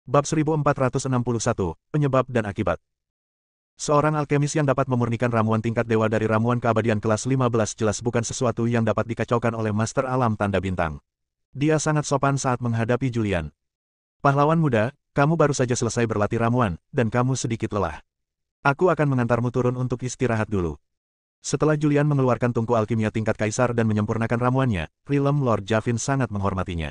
Bab 1461, Penyebab dan Akibat. Seorang alkemis yang dapat memurnikan ramuan tingkat dewa dari ramuan keabadian kelas 15 jelas bukan sesuatu yang dapat dikacaukan oleh Master Alam Tanda Bintang. Dia sangat sopan saat menghadapi Julian. Pahlawan muda, kamu baru saja selesai berlatih ramuan, dan kamu sedikit lelah. Aku akan mengantarmu turun untuk istirahat dulu. Setelah Julian mengeluarkan tungku alkimia tingkat kaisar dan menyempurnakan ramuannya, Realm Lord Javin sangat menghormatinya.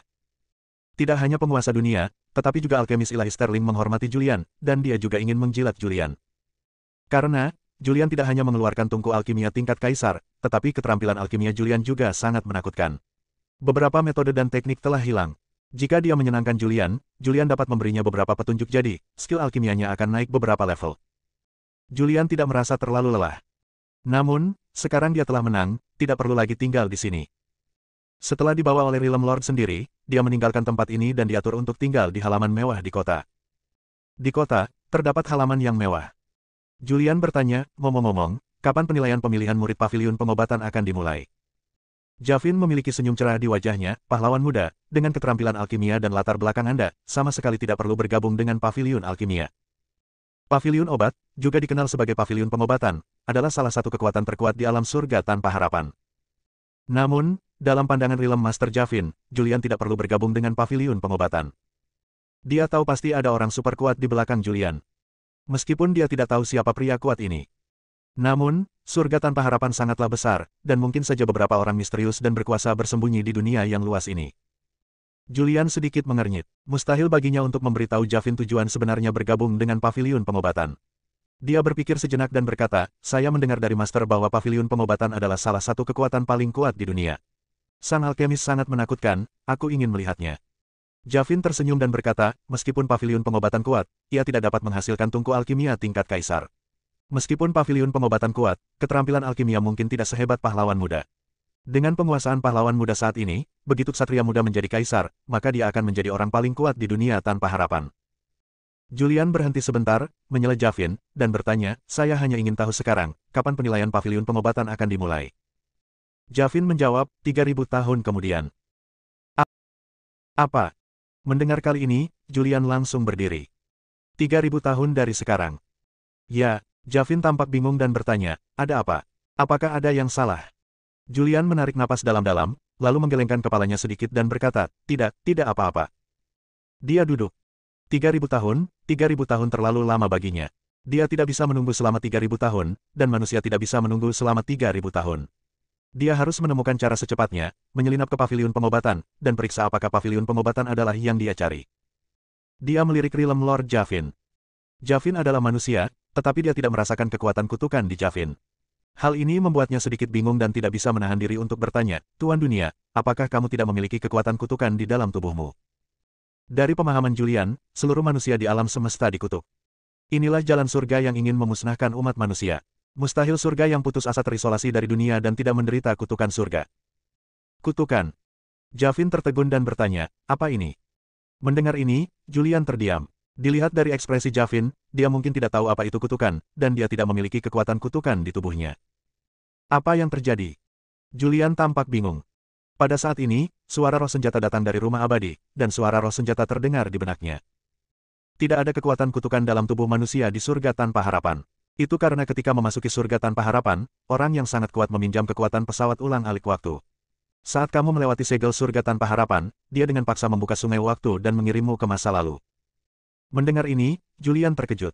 Tidak hanya penguasa dunia, tetapi juga alkemis ilahi Sterling menghormati Julian, dan dia juga ingin menjilat Julian. Karena, Julian tidak hanya mengeluarkan tungku alkimia tingkat kaisar, tetapi keterampilan alkimia Julian juga sangat menakutkan. Beberapa metode dan teknik telah hilang. Jika dia menyenangkan Julian, Julian dapat memberinya beberapa petunjuk jadi, skill alkimianya akan naik beberapa level. Julian tidak merasa terlalu lelah. Namun, sekarang dia telah menang, tidak perlu lagi tinggal di sini. Setelah dibawa oleh Realm Lord sendiri, dia meninggalkan tempat ini dan diatur untuk tinggal di halaman mewah di kota. Di kota, terdapat halaman yang mewah. Julian bertanya, ngomong-ngomong, kapan penilaian pemilihan murid paviliun pengobatan akan dimulai? Javin memiliki senyum cerah di wajahnya, pahlawan muda, dengan keterampilan alkimia dan latar belakang Anda, sama sekali tidak perlu bergabung dengan paviliun alkimia. Paviliun obat, juga dikenal sebagai paviliun pengobatan, adalah salah satu kekuatan terkuat di alam surga tanpa harapan. Namun, dalam pandangan Realm Master Javin, Julian tidak perlu bergabung dengan paviliun pengobatan. Dia tahu pasti ada orang super kuat di belakang Julian. Meskipun dia tidak tahu siapa pria kuat ini. Namun, surga tanpa harapan sangatlah besar, dan mungkin saja beberapa orang misterius dan berkuasa bersembunyi di dunia yang luas ini. Julian sedikit mengernyit. Mustahil baginya untuk memberitahu Javin tujuan sebenarnya bergabung dengan paviliun pengobatan. Dia berpikir sejenak dan berkata, saya mendengar dari Master bahwa paviliun pengobatan adalah salah satu kekuatan paling kuat di dunia. Sang alkemis sangat menakutkan, aku ingin melihatnya. Javin tersenyum dan berkata, meskipun paviliun pengobatan kuat, ia tidak dapat menghasilkan tungku alkimia tingkat kaisar. Meskipun paviliun pengobatan kuat, keterampilan alkimia mungkin tidak sehebat pahlawan muda. Dengan penguasaan pahlawan muda saat ini, begitu ksatria muda menjadi kaisar, maka dia akan menjadi orang paling kuat di dunia tanpa harapan. Julian berhenti sebentar, menyela Javin, dan bertanya, saya hanya ingin tahu sekarang, kapan penilaian paviliun pengobatan akan dimulai. Javin menjawab, 3000 tahun kemudian. Apa? Mendengar kali ini, Julian langsung berdiri. 3000 tahun dari sekarang. Ya, Javin tampak bingung dan bertanya, ada apa? Apakah ada yang salah? Julian menarik napas dalam-dalam, lalu menggelengkan kepalanya sedikit dan berkata, tidak apa-apa. Dia duduk. 3000 tahun terlalu lama baginya. Dia tidak bisa menunggu selama 3000 tahun, dan manusia tidak bisa menunggu selama 3000 tahun. Dia harus menemukan cara secepatnya, menyelinap ke paviliun pengobatan, dan periksa apakah paviliun pengobatan adalah yang dia cari. Dia melirik Realm Lord Javin. Javin adalah manusia, tetapi dia tidak merasakan kekuatan kutukan di Javin. Hal ini membuatnya sedikit bingung dan tidak bisa menahan diri untuk bertanya, Tuan Dunia, apakah kamu tidak memiliki kekuatan kutukan di dalam tubuhmu? Dari pemahaman Julian, seluruh manusia di alam semesta dikutuk. Inilah jalan surga yang ingin memusnahkan umat manusia. Mustahil surga yang putus asa terisolasi dari dunia dan tidak menderita kutukan surga. Kutukan. Javin tertegun dan bertanya, apa ini? Mendengar ini, Julian terdiam. Dilihat dari ekspresi Javin, dia mungkin tidak tahu apa itu kutukan, dan dia tidak memiliki kekuatan kutukan di tubuhnya. Apa yang terjadi? Julian tampak bingung. Pada saat ini, suara roh senjata datang dari rumah abadi, dan suara roh senjata terdengar di benaknya. Tidak ada kekuatan kutukan dalam tubuh manusia di surga tanpa harapan. Itu karena ketika memasuki surga tanpa harapan, orang yang sangat kuat meminjam kekuatan pesawat ulang-alik waktu. Saat kamu melewati segel surga tanpa harapan, dia dengan paksa membuka sungai waktu dan mengirimmu ke masa lalu. Mendengar ini, Julian terkejut.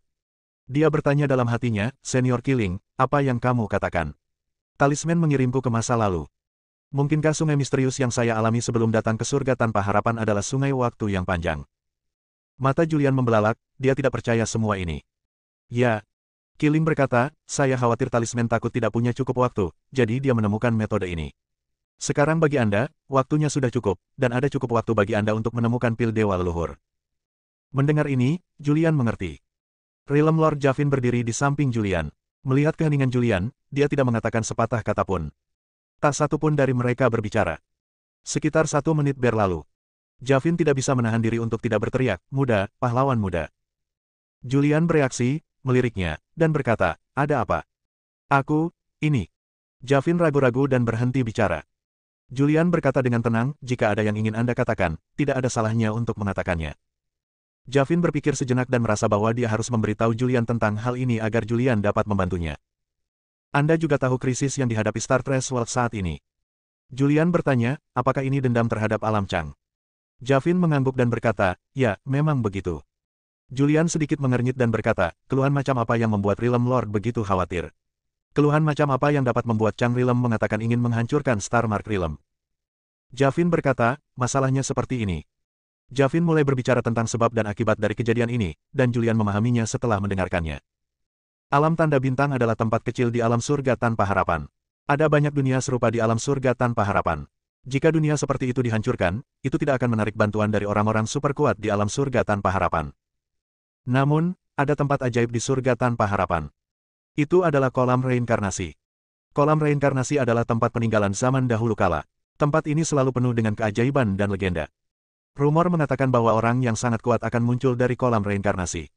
Dia bertanya dalam hatinya, Senior Killing, apa yang kamu katakan? Talisman mengirimku ke masa lalu. Mungkinkah sungai misterius yang saya alami sebelum datang ke surga tanpa harapan adalah sungai waktu yang panjang? Mata Julian membelalak, dia tidak percaya semua ini. Ya. Killing berkata, saya khawatir talisman takut tidak punya cukup waktu, jadi dia menemukan metode ini. Sekarang bagi Anda, waktunya sudah cukup, dan ada cukup waktu bagi Anda untuk menemukan pil dewa leluhur. Mendengar ini, Julian mengerti. Realm Lord Javin berdiri di samping Julian. Melihat keheningan Julian, dia tidak mengatakan sepatah kata pun. Tak satu pun dari mereka berbicara. Sekitar 1 menit berlalu. Javin tidak bisa menahan diri untuk tidak berteriak, muda, pahlawan muda. Julian bereaksi, meliriknya, dan berkata, ada apa? Aku, ini. Javin ragu-ragu dan berhenti bicara. Julian berkata dengan tenang, jika ada yang ingin Anda katakan, tidak ada salahnya untuk mengatakannya. Javin berpikir sejenak dan merasa bahwa dia harus memberitahu Julian tentang hal ini agar Julian dapat membantunya. Anda juga tahu krisis yang dihadapi Star Threshold saat ini. Julian bertanya, apakah ini dendam terhadap Alam Chang? Javin mengangguk dan berkata, ya, memang begitu. Julian sedikit mengernyit dan berkata, keluhan macam apa yang membuat Realm Lord begitu khawatir? Keluhan macam apa yang dapat membuat Chang Realm mengatakan ingin menghancurkan Star Mark Realm? Javin berkata, masalahnya seperti ini. Javin mulai berbicara tentang sebab dan akibat dari kejadian ini, dan Julian memahaminya setelah mendengarkannya. Alam tanda bintang adalah tempat kecil di alam surga tanpa harapan. Ada banyak dunia serupa di alam surga tanpa harapan. Jika dunia seperti itu dihancurkan, itu tidak akan menarik bantuan dari orang-orang super kuat di alam surga tanpa harapan. Namun, ada tempat ajaib di surga tanpa harapan. Itu adalah kolam reinkarnasi. Kolam reinkarnasi adalah tempat peninggalan zaman dahulu kala. Tempat ini selalu penuh dengan keajaiban dan legenda. Rumor mengatakan bahwa orang yang sangat kuat akan muncul dari kolam reinkarnasi.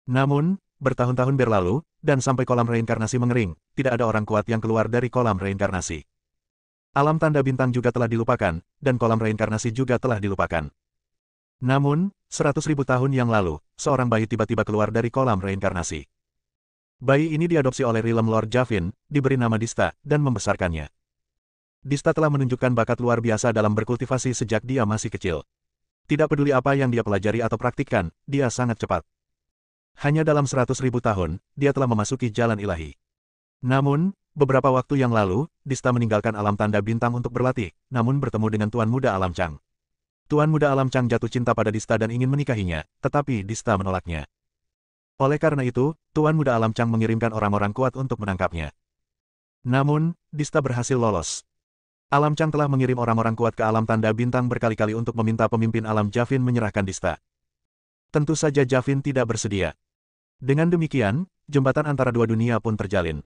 Namun, bertahun-tahun berlalu, dan sampai kolam reinkarnasi mengering, tidak ada orang kuat yang keluar dari kolam reinkarnasi. Alam tanda bintang juga telah dilupakan, dan kolam reinkarnasi juga telah dilupakan. Namun, 100.000 tahun yang lalu, seorang bayi tiba-tiba keluar dari kolam reinkarnasi. Bayi ini diadopsi oleh Realm Lord Javin, diberi nama Dista, dan membesarkannya. Dista telah menunjukkan bakat luar biasa dalam berkultivasi sejak dia masih kecil. Tidak peduli apa yang dia pelajari atau praktikkan, dia sangat cepat. Hanya dalam 100.000 tahun, dia telah memasuki jalan ilahi. Namun, beberapa waktu yang lalu, Dista meninggalkan alam tanda bintang untuk berlatih, namun bertemu dengan Tuan Muda Alam Chang. Tuan Muda Alam Chang jatuh cinta pada Dista dan ingin menikahinya, tetapi Dista menolaknya. Oleh karena itu, Tuan Muda Alam Chang mengirimkan orang-orang kuat untuk menangkapnya. Namun, Dista berhasil lolos. Alam Chang telah mengirim orang-orang kuat ke alam tanda bintang berkali-kali untuk meminta pemimpin alam Javin menyerahkan Dista. Tentu saja Javin tidak bersedia. Dengan demikian, jembatan antara dua dunia pun terjalin.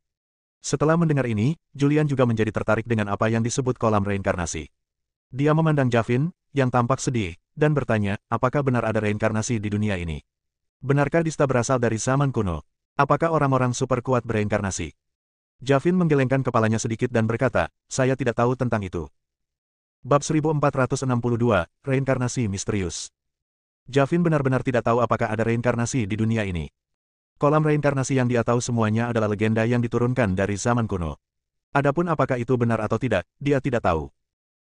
Setelah mendengar ini, Julian juga menjadi tertarik dengan apa yang disebut kolam reinkarnasi. Dia memandang Javin, yang tampak sedih, dan bertanya, apakah benar ada reinkarnasi di dunia ini? Benarkah Dista berasal dari zaman kuno? Apakah orang-orang super kuat bereinkarnasi? Javin menggelengkan kepalanya sedikit dan berkata, saya tidak tahu tentang itu. Bab 1462, Reinkarnasi Misterius. Javin benar-benar tidak tahu apakah ada reinkarnasi di dunia ini. Kolam reinkarnasi yang dia tahu semuanya adalah legenda yang diturunkan dari zaman kuno. Adapun apakah itu benar atau tidak, dia tidak tahu.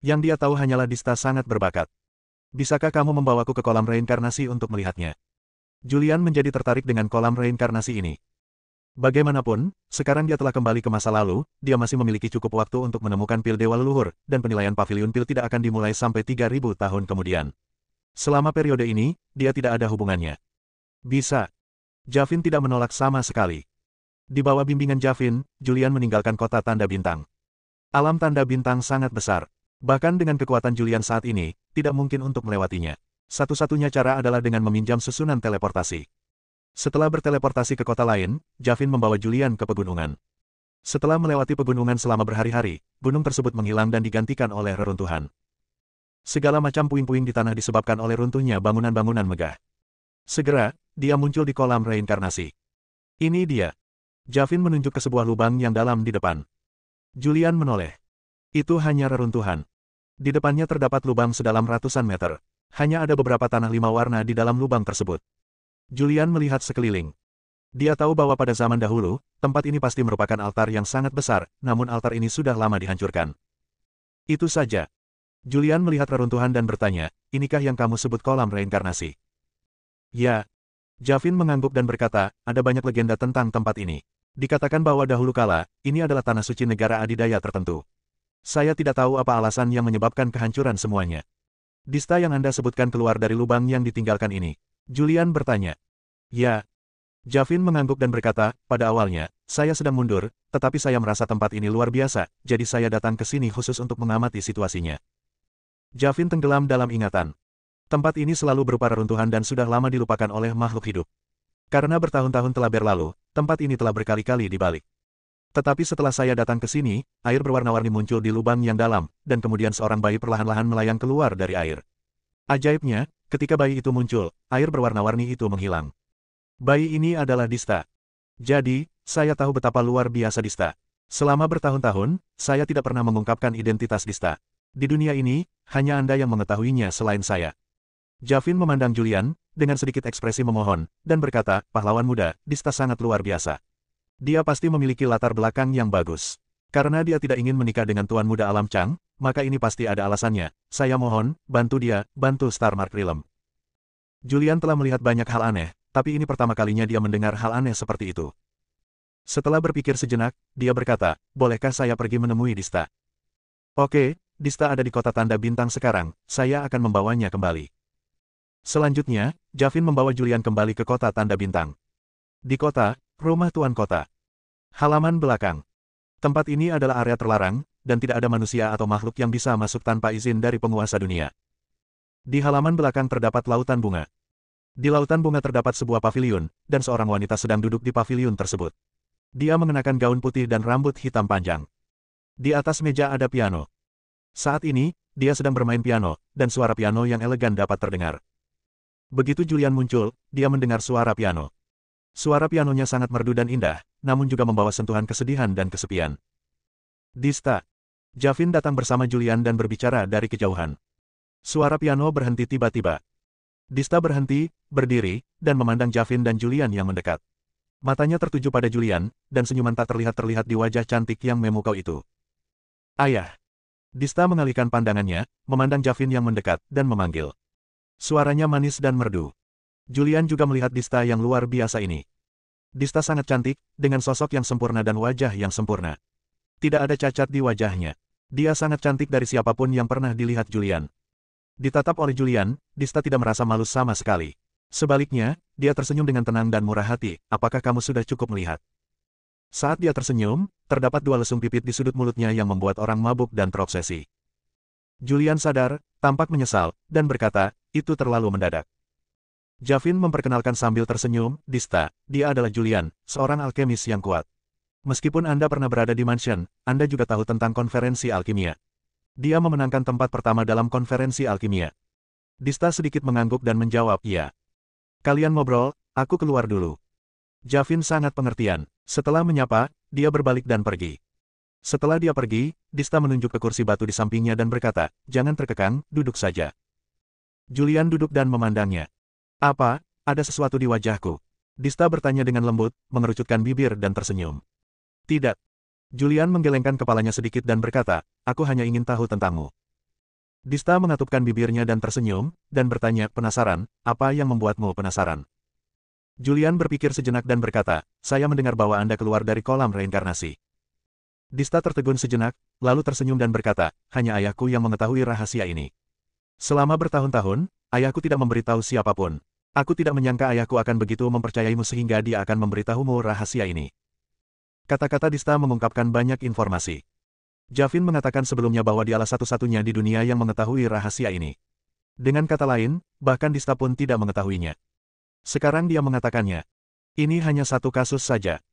Yang dia tahu hanyalah Dista sangat berbakat. Bisakah kamu membawaku ke kolam reinkarnasi untuk melihatnya? Julian menjadi tertarik dengan kolam reinkarnasi ini. Bagaimanapun, sekarang dia telah kembali ke masa lalu, dia masih memiliki cukup waktu untuk menemukan pil Dewa Leluhur, dan penilaian pavilion pil tidak akan dimulai sampai 3.000 tahun kemudian. Selama periode ini, dia tidak ada hubungannya. Bisa. Javin tidak menolak sama sekali. Di bawah bimbingan Javin, Julian meninggalkan kota tanda bintang. Alam tanda bintang sangat besar. Bahkan dengan kekuatan Julian saat ini, tidak mungkin untuk melewatinya. Satu-satunya cara adalah dengan meminjam susunan teleportasi. Setelah berteleportasi ke kota lain, Javin membawa Julian ke pegunungan. Setelah melewati pegunungan selama berhari-hari, gunung tersebut menghilang dan digantikan oleh reruntuhan. Segala macam puing-puing di tanah disebabkan oleh runtuhnya bangunan-bangunan megah. Segera, dia muncul di kolam reinkarnasi. Ini dia. Javin menunjuk ke sebuah lubang yang dalam di depan. Julian menoleh. Itu hanya reruntuhan. Di depannya terdapat lubang sedalam ratusan meter. Hanya ada beberapa tanah 5 warna di dalam lubang tersebut. Julian melihat sekeliling. Dia tahu bahwa pada zaman dahulu, tempat ini pasti merupakan altar yang sangat besar, namun altar ini sudah lama dihancurkan. Itu saja. Julian melihat reruntuhan dan bertanya, inikah yang kamu sebut kolam reinkarnasi? Ya. Javin mengangguk dan berkata, ada banyak legenda tentang tempat ini. Dikatakan bahwa dahulu kala, ini adalah tanah suci negara adidaya tertentu. Saya tidak tahu apa alasan yang menyebabkan kehancuran semuanya. Dista yang Anda sebutkan keluar dari lubang yang ditinggalkan ini. Julian bertanya. Ya. Javin mengangguk dan berkata, pada awalnya, saya sedang mundur, tetapi saya merasa tempat ini luar biasa, jadi saya datang ke sini khusus untuk mengamati situasinya. Javin tenggelam dalam ingatan. Tempat ini selalu berupa reruntuhan dan sudah lama dilupakan oleh makhluk hidup. Karena bertahun-tahun telah berlalu, tempat ini telah berkali-kali dibalik. Tetapi setelah saya datang ke sini, air berwarna-warni muncul di lubang yang dalam, dan kemudian seorang bayi perlahan-lahan melayang keluar dari air. Ajaibnya, ketika bayi itu muncul, air berwarna-warni itu menghilang. Bayi ini adalah Dista. Jadi, saya tahu betapa luar biasa Dista. Selama bertahun-tahun, saya tidak pernah mengungkapkan identitas Dista. Di dunia ini, hanya Anda yang mengetahuinya selain saya. Javin memandang Julian, dengan sedikit ekspresi memohon, dan berkata, pahlawan muda, Dista sangat luar biasa. Dia pasti memiliki latar belakang yang bagus. Karena dia tidak ingin menikah dengan Tuan Muda Alam Chang, maka ini pasti ada alasannya. Saya mohon, bantu dia, bantu Starmark Realm. Julian telah melihat banyak hal aneh, tapi ini pertama kalinya dia mendengar hal aneh seperti itu. Setelah berpikir sejenak, dia berkata, bolehkah saya pergi menemui Dista? Oke, Dista ada di kota tanda bintang sekarang, saya akan membawanya kembali. Selanjutnya, Javin membawa Julian kembali ke kota tanda bintang. Di kota, rumah Tuan Kota. Halaman belakang. Tempat ini adalah area terlarang, dan tidak ada manusia atau makhluk yang bisa masuk tanpa izin dari penguasa dunia. Di halaman belakang terdapat lautan bunga. Di lautan bunga terdapat sebuah paviliun, dan seorang wanita sedang duduk di paviliun tersebut. Dia mengenakan gaun putih dan rambut hitam panjang. Di atas meja ada piano. Saat ini, dia sedang bermain piano, dan suara piano yang elegan dapat terdengar. Begitu Julian muncul, dia mendengar suara piano. Suara pianonya sangat merdu dan indah, namun juga membawa sentuhan kesedihan dan kesepian. Dista. Javin datang bersama Julian dan berbicara dari kejauhan. Suara piano berhenti tiba-tiba. Dista berhenti, berdiri, dan memandang Javin dan Julian yang mendekat. Matanya tertuju pada Julian, dan senyuman tak terlihat di wajah cantik yang memukau itu. Ayah. Dista mengalihkan pandangannya, memandang Javin yang mendekat, dan memanggil. Suaranya manis dan merdu. Julian juga melihat Dista yang luar biasa ini. Dista sangat cantik, dengan sosok yang sempurna dan wajah yang sempurna. Tidak ada cacat di wajahnya. Dia sangat cantik dari siapapun yang pernah dilihat Julian. Ditatap oleh Julian, Dista tidak merasa malu sama sekali. Sebaliknya, dia tersenyum dengan tenang dan murah hati. Apakah kamu sudah cukup melihat? Saat dia tersenyum, terdapat dua lesung pipit di sudut mulutnya yang membuat orang mabuk dan terobsesi. Julian sadar, tampak menyesal, dan berkata, itu terlalu mendadak. Javin memperkenalkan sambil tersenyum, Dista, dia adalah Julian, seorang alkemis yang kuat. Meskipun Anda pernah berada di mansion, Anda juga tahu tentang konferensi alkimia. Dia memenangkan tempat pertama dalam konferensi alkimia. Dista sedikit mengangguk dan menjawab, iya. Kalian ngobrol, aku keluar dulu. Javin sangat pengertian. Setelah menyapa, dia berbalik dan pergi. Setelah dia pergi, Dista menunjuk ke kursi batu di sampingnya dan berkata, jangan terkekang, duduk saja. Julian duduk dan memandangnya. Apa, ada sesuatu di wajahku? Dista bertanya dengan lembut, mengerucutkan bibir dan tersenyum. Tidak. Julian menggelengkan kepalanya sedikit dan berkata, aku hanya ingin tahu tentangmu. Dista mengatupkan bibirnya dan tersenyum, dan bertanya, penasaran, apa yang membuatmu penasaran? Julian berpikir sejenak dan berkata, saya mendengar bahwa Anda keluar dari kolam reinkarnasi. Dista tertegun sejenak, lalu tersenyum dan berkata, hanya ayahku yang mengetahui rahasia ini. Selama bertahun-tahun, ayahku tidak memberitahu siapapun. Aku tidak menyangka ayahku akan begitu mempercayaimu sehingga dia akan memberitahumu rahasia ini. Kata-kata Dista mengungkapkan banyak informasi. Javin mengatakan sebelumnya bahwa dialah satu-satunya di dunia yang mengetahui rahasia ini. Dengan kata lain, bahkan Dista pun tidak mengetahuinya. Sekarang dia mengatakannya. Ini hanya satu kasus saja.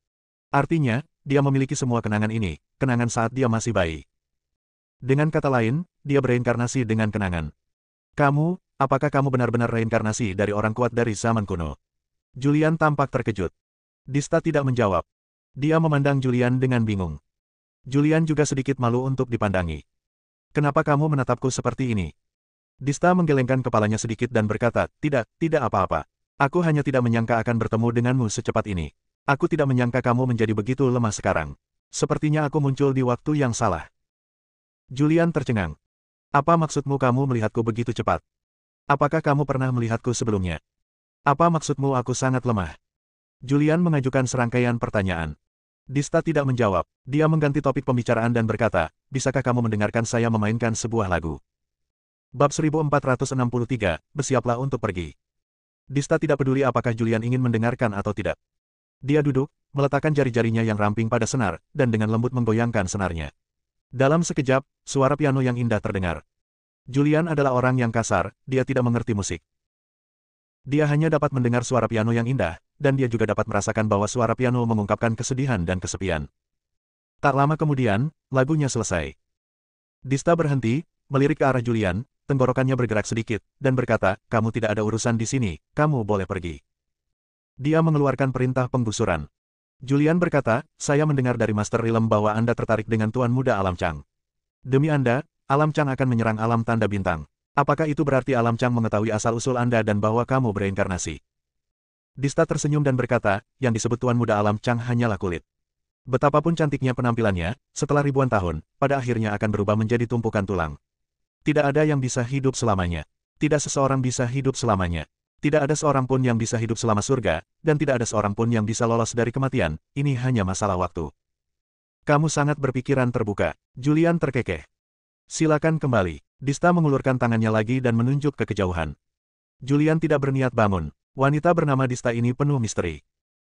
Artinya, dia memiliki semua kenangan ini, kenangan saat dia masih bayi. Dengan kata lain, dia bereinkarnasi dengan kenangan. Kamu, apakah kamu benar-benar reinkarnasi dari orang kuat dari zaman kuno? Julian tampak terkejut. Dista tidak menjawab. Dia memandang Julian dengan bingung. Julian juga sedikit malu untuk dipandangi. Kenapa kamu menatapku seperti ini? Dista menggelengkan kepalanya sedikit dan berkata, tidak apa-apa. Aku hanya tidak menyangka akan bertemu denganmu secepat ini. Aku tidak menyangka kamu menjadi begitu lemah sekarang. Sepertinya aku muncul di waktu yang salah. Julian tercengang. Apa maksudmu kamu melihatku begitu cepat? Apakah kamu pernah melihatku sebelumnya? Apa maksudmu aku sangat lemah? Julian mengajukan serangkaian pertanyaan. Dista tidak menjawab. Dia mengganti topik pembicaraan dan berkata, bisakah kamu mendengarkan saya memainkan sebuah lagu? Bab 1463, bersiaplah untuk pergi. Dista tidak peduli apakah Julian ingin mendengarkan atau tidak. Dia duduk, meletakkan jari-jarinya yang ramping pada senar, dan dengan lembut menggoyangkan senarnya. Dalam sekejap, suara piano yang indah terdengar. Julian adalah orang yang kasar, dia tidak mengerti musik. Dia hanya dapat mendengar suara piano yang indah, dan dia juga dapat merasakan bahwa suara piano mengungkapkan kesedihan dan kesepian. Tak lama kemudian, lagunya selesai. Dista berhenti, melirik ke arah Julian, tenggorokannya bergerak sedikit, dan berkata, kamu tidak ada urusan di sini, kamu boleh pergi. Dia mengeluarkan perintah penggusuran. Julian berkata, saya mendengar dari Master Realm bahwa Anda tertarik dengan Tuan Muda Alam Chang. Demi Anda, Alam Chang akan menyerang alam tanda bintang. Apakah itu berarti Alam Chang mengetahui asal-usul Anda dan bahwa kamu bereinkarnasi? Dista tersenyum dan berkata, yang disebut Tuan Muda Alam Chang hanyalah kulit. Betapapun cantiknya penampilannya, setelah ribuan tahun, pada akhirnya akan berubah menjadi tumpukan tulang. Tidak ada yang bisa hidup selamanya. Tidak seseorang bisa hidup selamanya. Tidak ada seorang pun yang bisa hidup selama surga, dan tidak ada seorang pun yang bisa lolos dari kematian, ini hanya masalah waktu. Kamu sangat berpikiran terbuka. Julian terkekeh. Silakan kembali. Dista mengulurkan tangannya lagi dan menunjuk ke kejauhan. Julian tidak berniat bangun. Wanita bernama Dista ini penuh misteri.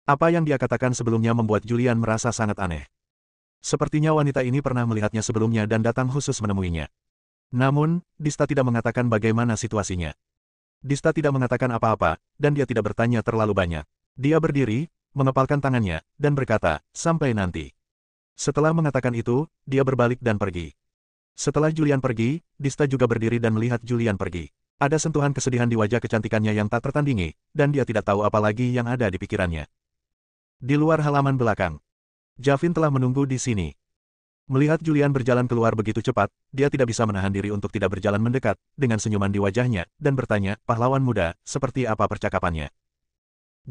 Apa yang dia katakan sebelumnya membuat Julian merasa sangat aneh. Sepertinya wanita ini pernah melihatnya sebelumnya dan datang khusus menemuinya. Namun, Dista tidak mengatakan bagaimana situasinya. Dista tidak mengatakan apa-apa, dan dia tidak bertanya terlalu banyak. Dia berdiri, mengepalkan tangannya, dan berkata, sampai nanti. Setelah mengatakan itu, dia berbalik dan pergi. Setelah Julian pergi, Dista juga berdiri dan melihat Julian pergi. Ada sentuhan kesedihan di wajah kecantikannya yang tak tertandingi, dan dia tidak tahu apa lagi yang ada di pikirannya. Di luar halaman belakang, Javin telah menunggu di sini. Melihat Julian berjalan keluar begitu cepat, dia tidak bisa menahan diri untuk tidak berjalan mendekat, dengan senyuman di wajahnya, dan bertanya, pahlawan muda, seperti apa percakapannya?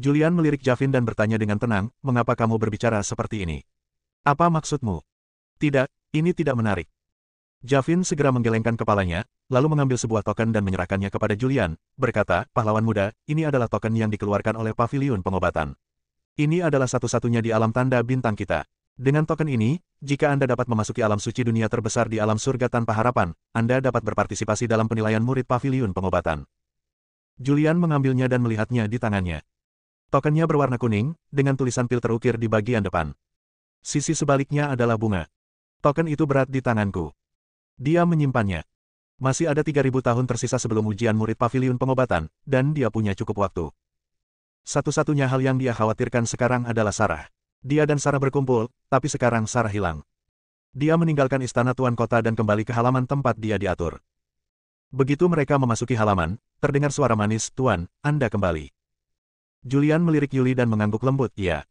Julian melirik Javin dan bertanya dengan tenang, mengapa kamu berbicara seperti ini? Apa maksudmu? Tidak, ini tidak menarik. Javin segera menggelengkan kepalanya, lalu mengambil sebuah token dan menyerahkannya kepada Julian, berkata, pahlawan muda, ini adalah token yang dikeluarkan oleh Paviliun Pengobatan. Ini adalah satu-satunya di alam tanda bintang kita. Dengan token ini, jika Anda dapat memasuki alam suci dunia terbesar di alam surga tanpa harapan, Anda dapat berpartisipasi dalam penilaian murid Paviliun Pengobatan. Julian mengambilnya dan melihatnya di tangannya. Tokennya berwarna kuning, dengan tulisan pil terukir di bagian depan. Sisi sebaliknya adalah bunga. Token itu berat di tanganku. Dia menyimpannya. Masih ada 3000 tahun tersisa sebelum ujian murid Paviliun Pengobatan, dan dia punya cukup waktu. Satu-satunya hal yang dia khawatirkan sekarang adalah Sarah. Dia dan Sarah berkumpul, tapi sekarang Sarah hilang. Dia meninggalkan istana Tuan Kota dan kembali ke halaman tempat dia diatur. Begitu mereka memasuki halaman, terdengar suara manis, Tuan, Anda kembali. Julian melirik Yuli dan mengangguk lembut, iya.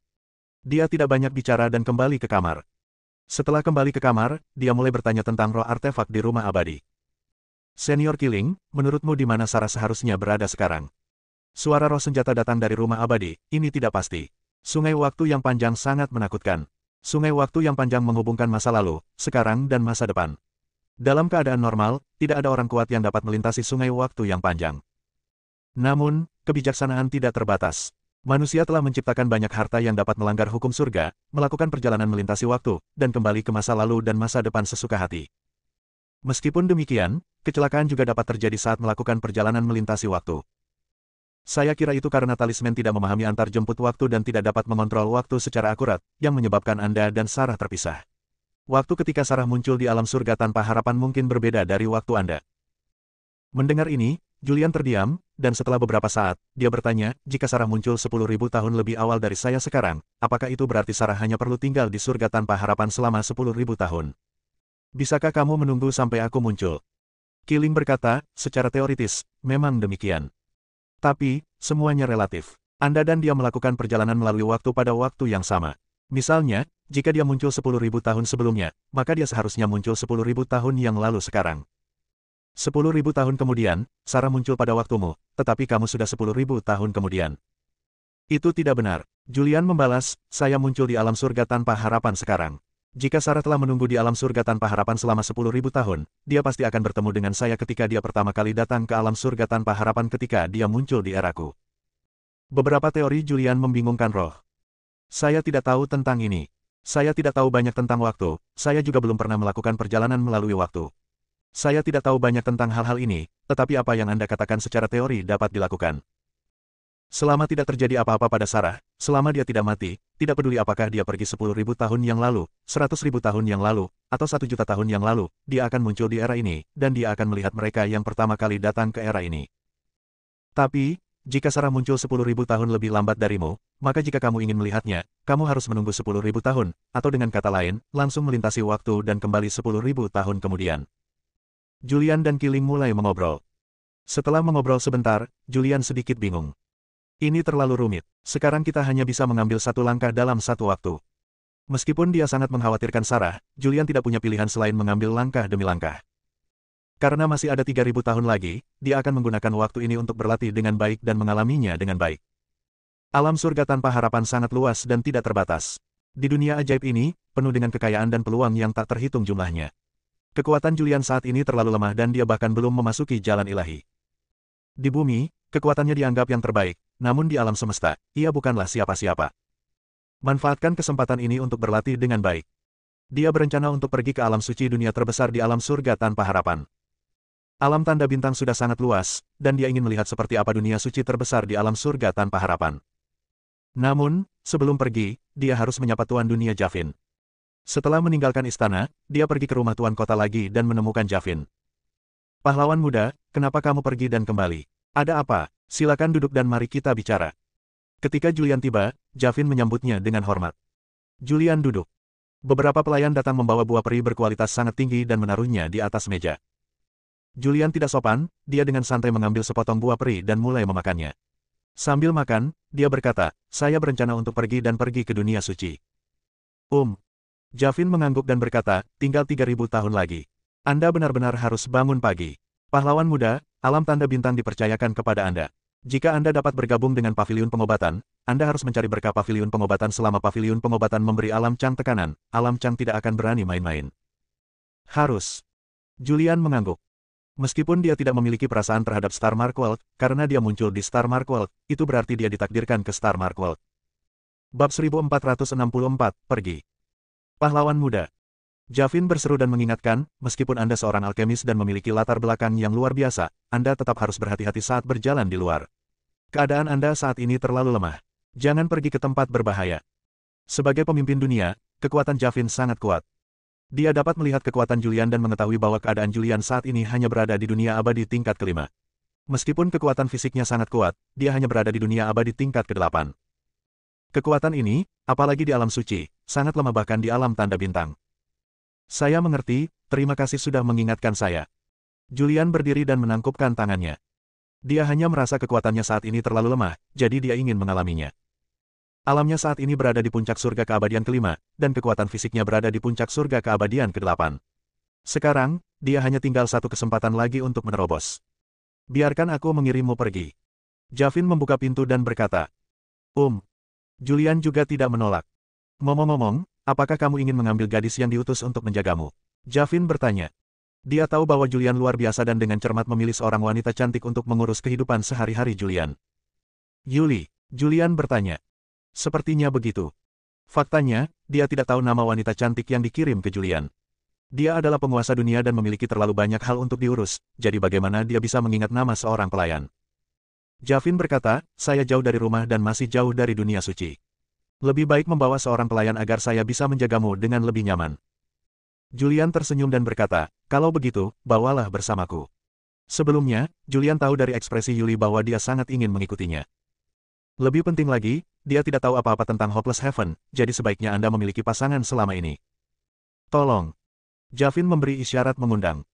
Dia tidak banyak bicara dan kembali ke kamar. Setelah kembali ke kamar, dia mulai bertanya tentang roh artefak di rumah abadi. Senior Killing, menurutmu di mana Sarah seharusnya berada sekarang? Suara roh senjata datang dari rumah abadi, ini tidak pasti. Sungai waktu yang panjang sangat menakutkan. Sungai waktu yang panjang menghubungkan masa lalu, sekarang dan masa depan. Dalam keadaan normal, tidak ada orang kuat yang dapat melintasi sungai waktu yang panjang. Namun, kebijaksanaan tidak terbatas. Manusia telah menciptakan banyak harta yang dapat melanggar hukum surga, melakukan perjalanan melintasi waktu, dan kembali ke masa lalu dan masa depan sesuka hati. Meskipun demikian, kecelakaan juga dapat terjadi saat melakukan perjalanan melintasi waktu. Saya kira itu karena talisman tidak memahami antar jemput waktu dan tidak dapat mengontrol waktu secara akurat, yang menyebabkan Anda dan Sarah terpisah. Waktu ketika Sarah muncul di alam surga tanpa harapan mungkin berbeda dari waktu Anda. Mendengar ini, Julian terdiam, dan setelah beberapa saat, dia bertanya, jika Sarah muncul 10.000 tahun lebih awal dari saya sekarang, apakah itu berarti Sarah hanya perlu tinggal di surga tanpa harapan selama 10.000 tahun? Bisakah kamu menunggu sampai aku muncul? Killing berkata, secara teoritis, memang demikian. Tapi, semuanya relatif. Anda dan dia melakukan perjalanan melalui waktu pada waktu yang sama. Misalnya, jika dia muncul 10.000 tahun sebelumnya, maka dia seharusnya muncul 10.000 tahun yang lalu sekarang. 10.000 tahun kemudian, Sarah muncul pada waktumu, tetapi kamu sudah 10.000 tahun kemudian. Itu tidak benar. Julian membalas, saya muncul di alam surga tanpa harapan sekarang. Jika Sarah telah menunggu di alam surga tanpa harapan selama 10.000 tahun, dia pasti akan bertemu dengan saya ketika dia pertama kali datang ke alam surga tanpa harapan ketika dia muncul di eraku. Beberapa teori Julian membingungkan roh. Saya tidak tahu tentang ini. Saya tidak tahu banyak tentang waktu, saya juga belum pernah melakukan perjalanan melalui waktu. Saya tidak tahu banyak tentang hal-hal ini, tetapi apa yang Anda katakan secara teori dapat dilakukan. Selama tidak terjadi apa-apa pada Sarah, selama dia tidak mati, tidak peduli apakah dia pergi 10.000 tahun yang lalu, 100.000 tahun yang lalu, atau 1 juta tahun yang lalu, dia akan muncul di era ini, dan dia akan melihat mereka yang pertama kali datang ke era ini. Tapi, jika Sarah muncul 10.000 tahun lebih lambat darimu, maka jika kamu ingin melihatnya, kamu harus menunggu 10.000 tahun, atau dengan kata lain, langsung melintasi waktu dan kembali 10.000 tahun kemudian. Julian dan Killing mulai mengobrol. Setelah mengobrol sebentar, Julian sedikit bingung. Ini terlalu rumit. Sekarang kita hanya bisa mengambil satu langkah dalam satu waktu. Meskipun dia sangat mengkhawatirkan Sarah, Julian tidak punya pilihan selain mengambil langkah demi langkah. Karena masih ada 3.000 tahun lagi, dia akan menggunakan waktu ini untuk berlatih dengan baik dan mengalaminya dengan baik. Alam surga tanpa harapan sangat luas dan tidak terbatas. Di dunia ajaib ini, penuh dengan kekayaan dan peluang yang tak terhitung jumlahnya. Kekuatan Julian saat ini terlalu lemah dan dia bahkan belum memasuki jalan ilahi. Di bumi, kekuatannya dianggap yang terbaik, namun di alam semesta, ia bukanlah siapa-siapa. Manfaatkan kesempatan ini untuk berlatih dengan baik. Dia berencana untuk pergi ke alam suci dunia terbesar di alam surga tanpa harapan. Alam tanda bintang sudah sangat luas, dan dia ingin melihat seperti apa dunia suci terbesar di alam surga tanpa harapan. Namun, sebelum pergi, dia harus menyapa Tuan Dunia Javin. Setelah meninggalkan istana, dia pergi ke rumah Tuan Kota lagi dan menemukan Javin. Pahlawan muda, kenapa kamu pergi dan kembali? Ada apa? Silakan duduk dan mari kita bicara. Ketika Julian tiba, Javin menyambutnya dengan hormat. Julian duduk. Beberapa pelayan datang membawa buah peri berkualitas sangat tinggi dan menaruhnya di atas meja. Julian tidak sopan, dia dengan santai mengambil sepotong buah peri dan mulai memakannya. Sambil makan, dia berkata, saya berencana untuk pergi ke dunia suci. Javin mengangguk dan berkata, tinggal 3.000 tahun lagi. Anda benar-benar harus bangun pagi. Pahlawan muda, alam tanda bintang dipercayakan kepada Anda. Jika Anda dapat bergabung dengan paviliun pengobatan, Anda harus mencari berkah paviliun pengobatan selama paviliun pengobatan memberi alam Chang tekanan, alam Chang tidak akan berani main-main. Harus. Julian mengangguk. Meskipun dia tidak memiliki perasaan terhadap Star Mark World, karena dia muncul di Star Mark World, itu berarti dia ditakdirkan ke Star Mark World. Bab 1464, pergi. Pahlawan muda. Javin berseru dan mengingatkan, meskipun Anda seorang alkemis dan memiliki latar belakang yang luar biasa, Anda tetap harus berhati-hati saat berjalan di luar. Keadaan Anda saat ini terlalu lemah. Jangan pergi ke tempat berbahaya. Sebagai pemimpin dunia, kekuatan Javin sangat kuat. Dia dapat melihat kekuatan Julian dan mengetahui bahwa keadaan Julian saat ini hanya berada di dunia abadi tingkat kelima. Meskipun kekuatan fisiknya sangat kuat, dia hanya berada di dunia abadi tingkat ke-8. Kekuatan ini, apalagi di alam suci, sangat lemah bahkan di alam tanda bintang. Saya mengerti, terima kasih sudah mengingatkan saya. Julian berdiri dan menangkupkan tangannya. Dia hanya merasa kekuatannya saat ini terlalu lemah, jadi dia ingin mengalaminya. Alamnya saat ini berada di puncak surga keabadian kelima, dan kekuatan fisiknya berada di puncak surga keabadian ke-8. Sekarang, dia hanya tinggal satu kesempatan lagi untuk menerobos. Biarkan aku mengirimmu pergi. Javin membuka pintu dan berkata. Julian juga tidak menolak. Ngomong-ngomong, apakah kamu ingin mengambil gadis yang diutus untuk menjagamu? Javin bertanya. Dia tahu bahwa Julian luar biasa dan dengan cermat memilih seorang wanita cantik untuk mengurus kehidupan sehari-hari Julian. Yuli, Julian bertanya. Sepertinya begitu. Faktanya, dia tidak tahu nama wanita cantik yang dikirim ke Julian. Dia adalah penguasa dunia dan memiliki terlalu banyak hal untuk diurus, jadi bagaimana dia bisa mengingat nama seorang pelayan? Javin berkata, saya jauh dari rumah dan masih jauh dari dunia suci. Lebih baik membawa seorang pelayan agar saya bisa menjagamu dengan lebih nyaman. Julian tersenyum dan berkata, kalau begitu, bawalah bersamaku. Sebelumnya, Julian tahu dari ekspresi Yuli bahwa dia sangat ingin mengikutinya. Lebih penting lagi, dia tidak tahu apa-apa tentang Hopeless Heaven, jadi sebaiknya Anda memiliki pasangan selama ini. Tolong. Javin memberi isyarat mengundang.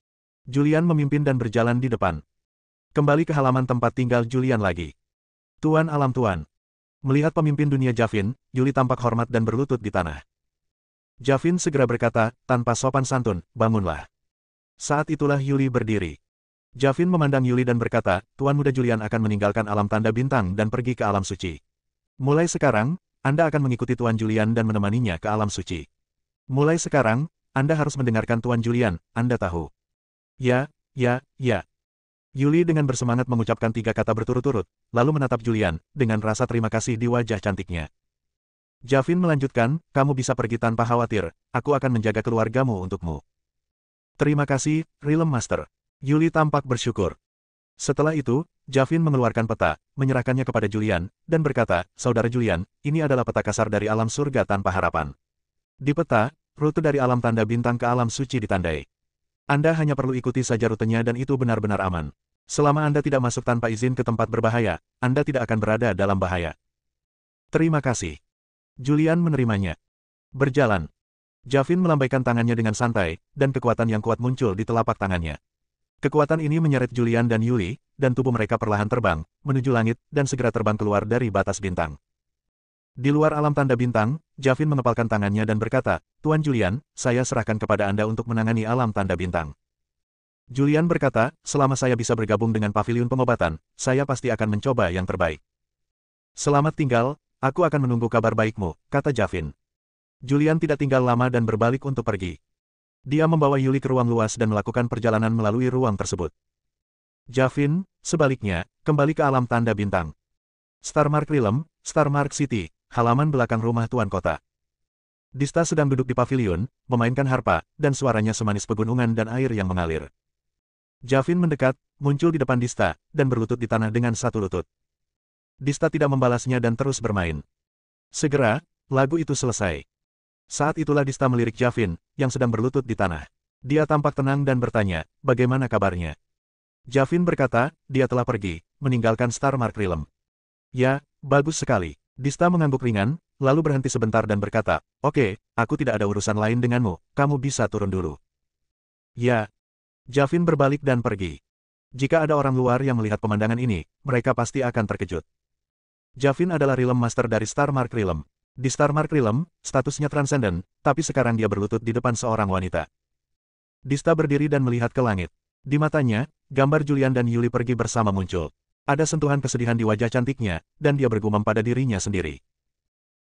Julian memimpin dan berjalan di depan. Kembali ke halaman tempat tinggal Julian lagi. Tuan alam tuan. Melihat pemimpin dunia Javin, Yuli tampak hormat dan berlutut di tanah. Javin segera berkata, tanpa sopan santun, bangunlah. Saat itulah Yuli berdiri. Javin memandang Yuli dan berkata, Tuan muda Julian akan meninggalkan alam tanda bintang dan pergi ke alam suci. Mulai sekarang, Anda akan mengikuti Tuan Julian dan menemaninya ke alam suci. Mulai sekarang, Anda harus mendengarkan Tuan Julian, Anda tahu. Ya. Yuli dengan bersemangat mengucapkan 3 kata berturut-turut, lalu menatap Julian, dengan rasa terima kasih di wajah cantiknya. Javin melanjutkan, kamu bisa pergi tanpa khawatir, aku akan menjaga keluargamu untukmu. Terima kasih, Realm Master. Yuli tampak bersyukur. Setelah itu, Javin mengeluarkan peta, menyerahkannya kepada Julian, dan berkata, Saudara Julian, ini adalah peta kasar dari alam surga tanpa harapan. Di peta, rute dari alam tanda bintang ke alam suci ditandai. Anda hanya perlu ikuti saja rutenya dan itu benar-benar aman. Selama Anda tidak masuk tanpa izin ke tempat berbahaya, Anda tidak akan berada dalam bahaya. Terima kasih. Julian menerimanya. Berjalan. Javin melambaikan tangannya dengan santai, dan kekuatan yang kuat muncul di telapak tangannya. Kekuatan ini menyeret Julian dan Yuli, dan tubuh mereka perlahan terbang, menuju langit, dan segera terbang keluar dari batas bintang. Di luar alam tanda bintang, Javin mengepalkan tangannya dan berkata, Tuan Julian, saya serahkan kepada Anda untuk menangani alam tanda bintang. Julian berkata, selama saya bisa bergabung dengan paviliun pengobatan, saya pasti akan mencoba yang terbaik. Selamat tinggal, aku akan menunggu kabar baikmu, kata Javin. Julian tidak tinggal lama dan berbalik untuk pergi. Dia membawa Yuli ke ruang luas dan melakukan perjalanan melalui ruang tersebut. Javin, sebaliknya, kembali ke alam tanda bintang. Starmark Realm, Starmark City, halaman belakang rumah tuan kota. Dista sedang duduk di paviliun, memainkan harpa, dan suaranya semanis pegunungan dan air yang mengalir. Javin mendekat, muncul di depan Dista, dan berlutut di tanah dengan satu lutut. Dista tidak membalasnya dan terus bermain. Segera, lagu itu selesai. Saat itulah Dista melirik Javin, yang sedang berlutut di tanah. Dia tampak tenang dan bertanya, bagaimana kabarnya? Javin berkata, dia telah pergi, meninggalkan Starmark Realm. Ya, bagus sekali. Dista mengangguk ringan, lalu berhenti sebentar dan berkata, oke, aku tidak ada urusan lain denganmu, kamu bisa turun dulu. Ya. Javin berbalik dan pergi. Jika ada orang luar yang melihat pemandangan ini, mereka pasti akan terkejut. Javin adalah Realm Master dari Starmark Realm. Di Starmark Realm, statusnya transenden, tapi sekarang dia berlutut di depan seorang wanita. Dista berdiri dan melihat ke langit. Di matanya, gambar Julian dan Yuli pergi bersama muncul. Ada sentuhan kesedihan di wajah cantiknya, dan dia bergumam pada dirinya sendiri.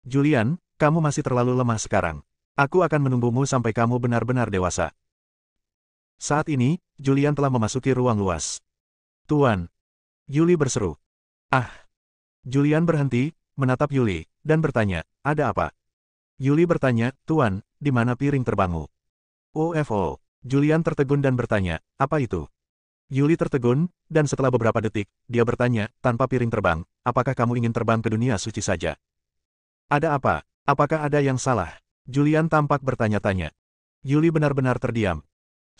Julian, kamu masih terlalu lemah sekarang. Aku akan menunggumu sampai kamu benar-benar dewasa. Saat ini, Julian telah memasuki ruang luas. Tuan. Yuli berseru. Ah. Julian berhenti, menatap Yuli, dan bertanya, ada apa? Yuli bertanya, Tuan, di mana piring terbangmu? OFO. Julian tertegun dan bertanya, apa itu? Yuli tertegun, dan setelah beberapa detik, dia bertanya, tanpa piring terbang, apakah kamu ingin terbang ke dunia suci saja? Ada apa? Apakah ada yang salah? Julian tampak bertanya-tanya. Yuli benar-benar terdiam.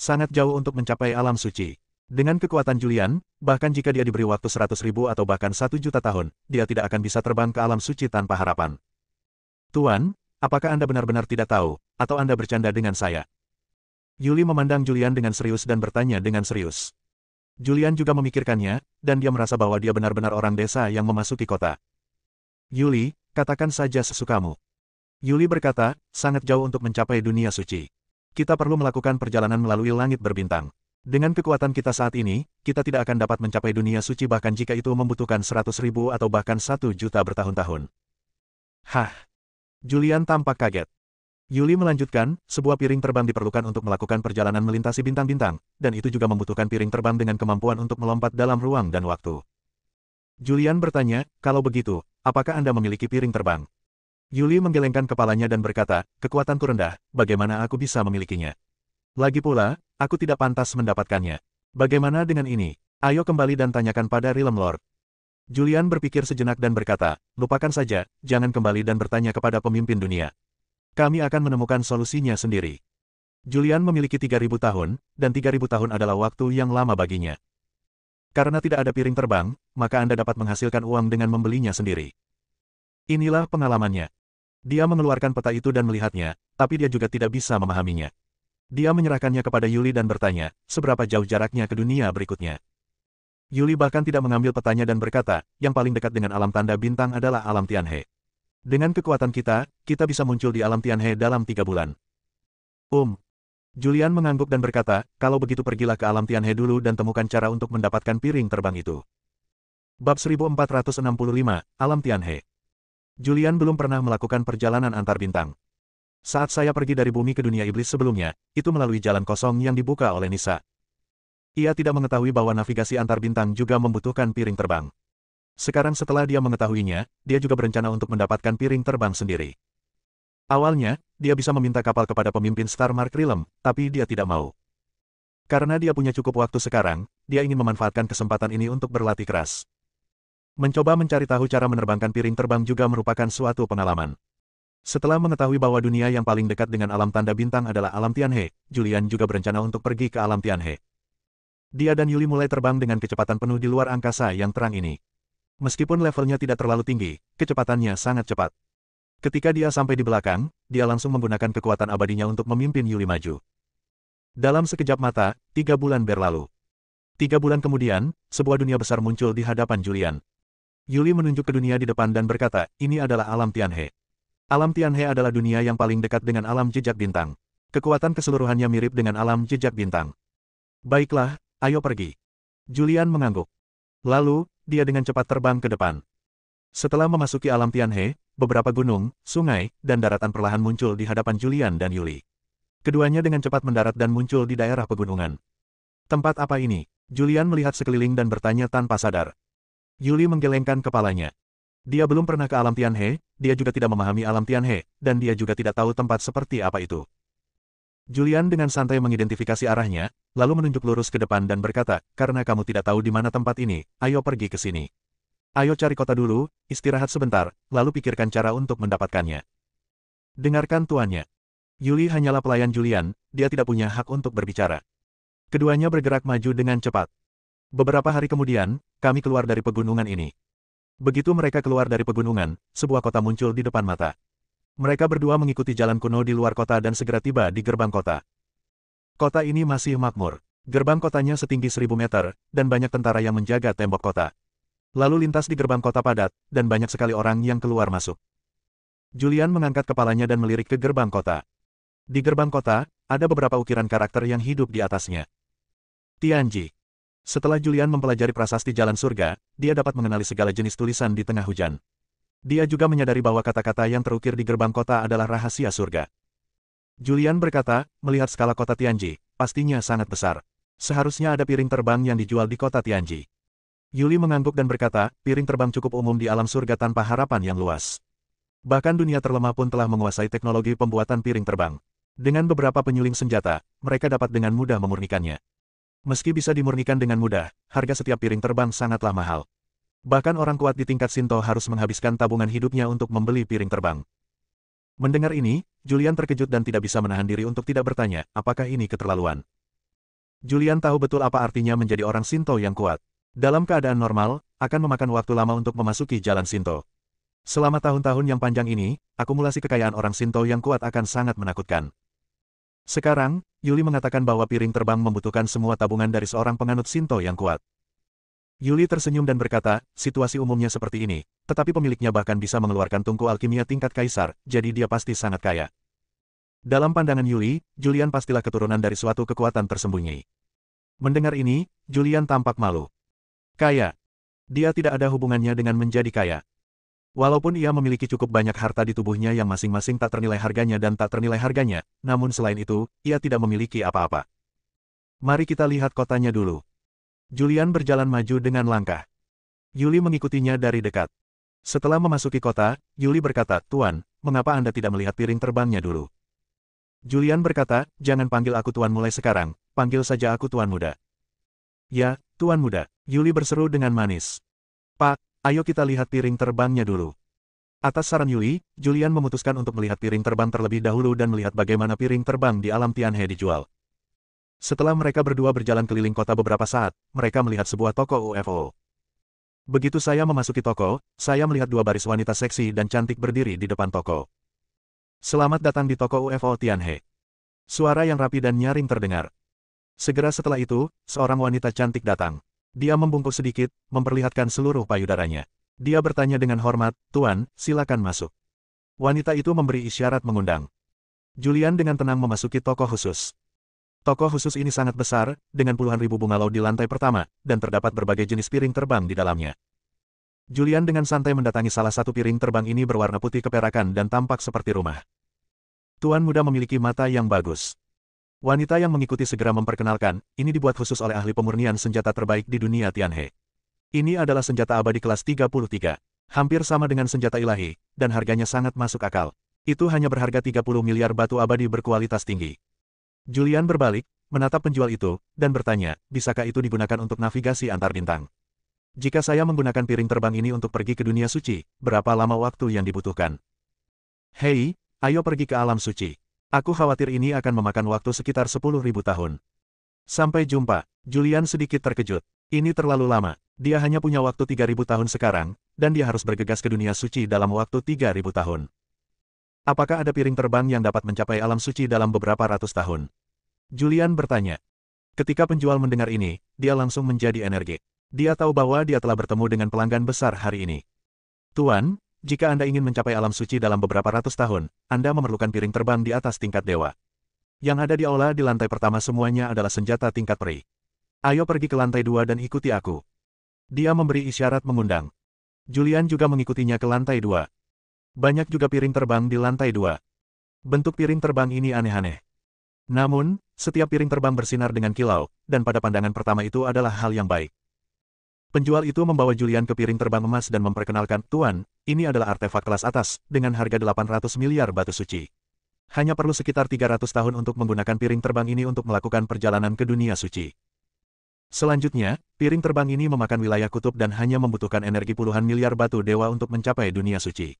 Sangat jauh untuk mencapai alam suci. Dengan kekuatan Julian, bahkan jika dia diberi waktu 100.000 atau bahkan 1 juta tahun, dia tidak akan bisa terbang ke alam suci tanpa harapan. Tuan, apakah Anda benar-benar tidak tahu, atau Anda bercanda dengan saya? Yuli memandang Julian dengan serius dan bertanya dengan serius. Julian juga memikirkannya, dan dia merasa bahwa dia benar-benar orang desa yang memasuki kota. Yuli, katakan saja sesukamu. Yuli berkata, sangat jauh untuk mencapai dunia suci. Kita perlu melakukan perjalanan melalui langit berbintang. Dengan kekuatan kita saat ini, kita tidak akan dapat mencapai dunia suci bahkan jika itu membutuhkan 100.000 atau bahkan 1 juta bertahun-tahun. Hah? Julian tampak kaget. Yuli melanjutkan, sebuah piring terbang diperlukan untuk melakukan perjalanan melintasi bintang-bintang, dan itu juga membutuhkan piring terbang dengan kemampuan untuk melompat dalam ruang dan waktu. Julian bertanya, kalau begitu, apakah Anda memiliki piring terbang? Yuli menggelengkan kepalanya dan berkata, kekuatanku rendah, bagaimana aku bisa memilikinya? Lagi pula, aku tidak pantas mendapatkannya. Bagaimana dengan ini? Ayo kembali dan tanyakan pada Realm Lord. Julian berpikir sejenak dan berkata, lupakan saja, jangan kembali dan bertanya kepada pemimpin dunia. Kami akan menemukan solusinya sendiri. Julian memiliki 3.000 tahun, dan 3.000 tahun adalah waktu yang lama baginya. Karena tidak ada piring terbang, maka Anda dapat menghasilkan uang dengan membelinya sendiri. Inilah pengalamannya. Dia mengeluarkan peta itu dan melihatnya, tapi dia juga tidak bisa memahaminya. Dia menyerahkannya kepada Yuli dan bertanya, seberapa jauh jaraknya ke dunia berikutnya. Yuli bahkan tidak mengambil petanya dan berkata, yang paling dekat dengan alam tanda bintang adalah alam Tianhe. Dengan kekuatan kita, kita bisa muncul di alam Tianhe dalam 3 bulan. Julian mengangguk dan berkata, kalau begitu pergilah ke alam Tianhe dulu dan temukan cara untuk mendapatkan piring terbang itu. Bab 1465, Alam Tianhe. Julian belum pernah melakukan perjalanan antar bintang. Saat saya pergi dari bumi ke dunia iblis sebelumnya, itu melalui jalan kosong yang dibuka oleh Nisa. Ia tidak mengetahui bahwa navigasi antar bintang juga membutuhkan piring terbang. Sekarang setelah dia mengetahuinya, dia juga berencana untuk mendapatkan piring terbang sendiri. Awalnya, dia bisa meminta kapal kepada pemimpin Starmark Realm, tapi dia tidak mau. Karena dia punya cukup waktu sekarang, dia ingin memanfaatkan kesempatan ini untuk berlatih keras. Mencoba mencari tahu cara menerbangkan piring terbang juga merupakan suatu pengalaman. Setelah mengetahui bahwa dunia yang paling dekat dengan alam tanda bintang adalah alam Tianhe, Julian juga berencana untuk pergi ke alam Tianhe. Dia dan Yuli mulai terbang dengan kecepatan penuh di luar angkasa yang terang ini. Meskipun levelnya tidak terlalu tinggi, kecepatannya sangat cepat. Ketika dia sampai di belakang, dia langsung menggunakan kekuatan abadinya untuk memimpin Yuli maju. Dalam sekejap mata, 3 bulan berlalu. 3 bulan kemudian, sebuah dunia besar muncul di hadapan Julian. Yuli menunjuk ke dunia di depan dan berkata, ini adalah alam Tianhe. Alam Tianhe adalah dunia yang paling dekat dengan alam jejak bintang. Kekuatan keseluruhannya mirip dengan alam jejak bintang. Baiklah, ayo pergi. Julian mengangguk. Lalu, dia dengan cepat terbang ke depan. Setelah memasuki alam Tianhe, beberapa gunung, sungai, dan daratan perlahan muncul di hadapan Julian dan Yuli. Keduanya dengan cepat mendarat dan muncul di daerah pegunungan. Tempat apa ini? Julian melihat sekeliling dan bertanya tanpa sadar. Yuli menggelengkan kepalanya. Dia belum pernah ke alam Tianhe, dia juga tidak memahami alam Tianhe, dan dia juga tidak tahu tempat seperti apa itu. Julian dengan santai mengidentifikasi arahnya, lalu menunjuk lurus ke depan dan berkata, karena kamu tidak tahu di mana tempat ini, ayo pergi ke sini. Ayo cari kota dulu, istirahat sebentar, lalu pikirkan cara untuk mendapatkannya. Dengarkan tuannya. Yuli hanyalah pelayan Julian, dia tidak punya hak untuk berbicara. Keduanya bergerak maju dengan cepat. Beberapa hari kemudian, kami keluar dari pegunungan ini. Begitu mereka keluar dari pegunungan, sebuah kota muncul di depan mata. Mereka berdua mengikuti jalan kuno di luar kota dan segera tiba di gerbang kota. Kota ini masih makmur. Gerbang kotanya setinggi 1000 meter, dan banyak tentara yang menjaga tembok kota. Lalu lintas di gerbang kota padat, dan banyak sekali orang yang keluar masuk. Julian mengangkat kepalanya dan melirik ke gerbang kota. Di gerbang kota, ada beberapa ukiran karakter yang hidup di atasnya. Tianji. Setelah Julian mempelajari prasasti jalan surga, dia dapat mengenali segala jenis tulisan di tengah hujan. Dia juga menyadari bahwa kata-kata yang terukir di gerbang kota adalah rahasia surga. Julian berkata, melihat skala kota Tianji, pastinya sangat besar. Seharusnya ada piring terbang yang dijual di kota Tianji. Yuli mengangguk dan berkata, piring terbang cukup umum di alam surga tanpa harapan yang luas. Bahkan dunia terlemah pun telah menguasai teknologi pembuatan piring terbang. Dengan beberapa penyuling senjata, mereka dapat dengan mudah memurnikannya. Meski bisa dimurnikan dengan mudah, harga setiap piring terbang sangatlah mahal. Bahkan orang kuat di tingkat Shinto harus menghabiskan tabungan hidupnya untuk membeli piring terbang. Mendengar ini, Julian terkejut dan tidak bisa menahan diri untuk tidak bertanya, apakah ini keterlaluan. Julian tahu betul apa artinya menjadi orang Shinto yang kuat. Dalam keadaan normal, akan memakan waktu lama untuk memasuki jalan Shinto. Selama tahun-tahun yang panjang ini, akumulasi kekayaan orang Shinto yang kuat akan sangat menakutkan. Sekarang, Yuli mengatakan bahwa piring terbang membutuhkan semua tabungan dari seorang penganut Shinto yang kuat. Yuli tersenyum dan berkata, situasi umumnya seperti ini, tetapi pemiliknya bahkan bisa mengeluarkan tungku alkimia tingkat kaisar, jadi dia pasti sangat kaya. Dalam pandangan Yuli, Julian pastilah keturunan dari suatu kekuatan tersembunyi. Mendengar ini, Julian tampak malu. Kaya. Dia tidak ada hubungannya dengan menjadi kaya. Walaupun ia memiliki cukup banyak harta di tubuhnya yang masing-masing tak ternilai harganya dan tak ternilai harganya, namun selain itu, ia tidak memiliki apa-apa. Mari kita lihat kotanya dulu. Julian berjalan maju dengan langkah. Yuli mengikutinya dari dekat. Setelah memasuki kota, Yuli berkata, Tuan, mengapa Anda tidak melihat piring terbangnya dulu? Julian berkata, jangan panggil aku Tuan mulai sekarang, panggil saja aku Tuan Muda. Ya, Tuan Muda, Yuli berseru dengan manis. Pak, ayo kita lihat piring terbangnya dulu. Atas saran Yuli, Julian memutuskan untuk melihat piring terbang terlebih dahulu dan melihat bagaimana piring terbang di alam Tianhe dijual. Setelah mereka berdua berjalan keliling kota beberapa saat, mereka melihat sebuah toko UFO. Begitu saya memasuki toko, saya melihat dua baris wanita seksi dan cantik berdiri di depan toko. Selamat datang di toko UFO Tianhe. Suara yang rapi dan nyaring terdengar. Segera setelah itu, seorang wanita cantik datang. Dia membungkuk sedikit, memperlihatkan seluruh payudaranya. Dia bertanya dengan hormat, Tuan, silakan masuk. Wanita itu memberi isyarat mengundang. Julian dengan tenang memasuki toko khusus. Toko khusus ini sangat besar, dengan puluhan ribu bungalau di lantai pertama, dan terdapat berbagai jenis piring terbang di dalamnya. Julian dengan santai mendatangi salah satu piring terbang ini berwarna putih keperakan dan tampak seperti rumah. Tuan Muda memiliki mata yang bagus. Wanita yang mengikuti segera memperkenalkan, ini dibuat khusus oleh ahli pemurnian senjata terbaik di dunia Tianhe. Ini adalah senjata abadi kelas 33. Hampir sama dengan senjata ilahi, dan harganya sangat masuk akal. Itu hanya berharga 30 miliar batu abadi berkualitas tinggi. Julian berbalik, menatap penjual itu, dan bertanya, bisakah itu digunakan untuk navigasi antar bintang? Jika saya menggunakan piring terbang ini untuk pergi ke dunia suci, berapa lama waktu yang dibutuhkan? Hei, ayo pergi ke alam suci. Aku khawatir ini akan memakan waktu sekitar 10.000 tahun. Sampai jumpa. Julian sedikit terkejut. Ini terlalu lama. Dia hanya punya waktu 3.000 tahun sekarang, dan dia harus bergegas ke dunia suci dalam waktu 3.000 tahun. Apakah ada piring terbang yang dapat mencapai alam suci dalam beberapa ratus tahun? Julian bertanya. Ketika penjual mendengar ini, dia langsung menjadi energi. Dia tahu bahwa dia telah bertemu dengan pelanggan besar hari ini. Tuan, jika Anda ingin mencapai alam suci dalam beberapa ratus tahun, Anda memerlukan piring terbang di atas tingkat dewa. Yang ada di aula di lantai pertama semuanya adalah senjata tingkat peri. Ayo pergi ke lantai 2 dan ikuti aku. Dia memberi isyarat mengundang. Julian juga mengikutinya ke lantai 2. Banyak juga piring terbang di lantai 2. Bentuk piring terbang ini aneh-aneh. Namun, setiap piring terbang bersinar dengan kilau, dan pada pandangan pertama itu adalah hal yang baik. Penjual itu membawa Julian ke piring terbang emas dan memperkenalkan, "Tuan, ini adalah artefak kelas atas, dengan harga 800 miliar batu suci. Hanya perlu sekitar 300 tahun untuk menggunakan piring terbang ini untuk melakukan perjalanan ke dunia suci. Selanjutnya, piring terbang ini memakan wilayah kutub dan hanya membutuhkan energi puluhan miliar batu dewa untuk mencapai dunia suci."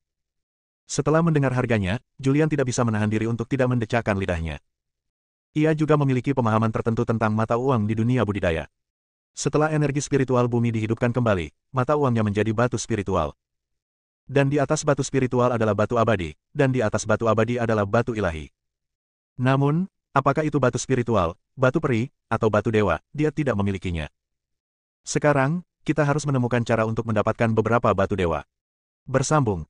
Setelah mendengar harganya, Julian tidak bisa menahan diri untuk tidak mendecakkan lidahnya. Ia juga memiliki pemahaman tertentu tentang mata uang di dunia budidaya. Setelah energi spiritual bumi dihidupkan kembali, mata uangnya menjadi batu spiritual. Dan di atas batu spiritual adalah batu abadi, dan di atas batu abadi adalah batu ilahi. Namun, apakah itu batu spiritual, batu peri, atau batu dewa, dia tidak memilikinya. Sekarang, kita harus menemukan cara untuk mendapatkan beberapa batu dewa. Bersambung.